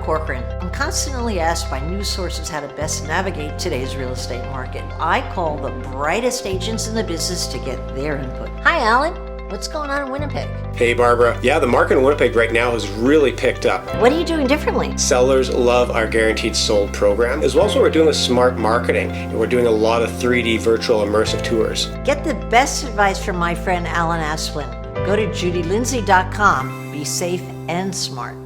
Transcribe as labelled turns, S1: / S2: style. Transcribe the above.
S1: Corcoran. I'm constantly asked by news sources how to best navigate today's real estate market. I call the brightest agents in the business to get their input. Hi, Alan. What's going on in Winnipeg?
S2: Hey, Barbara. Yeah, the market in Winnipeg right now has really picked up.
S1: What are you doing differently?
S2: Sellers love our Guaranteed Sold program, as well as what we're doing with smart marketing. And we're doing a lot of 3D virtual immersive tours.
S1: Get the best advice from my friend Alan Asplin. Go to judylindsay.com. Be safe and smart.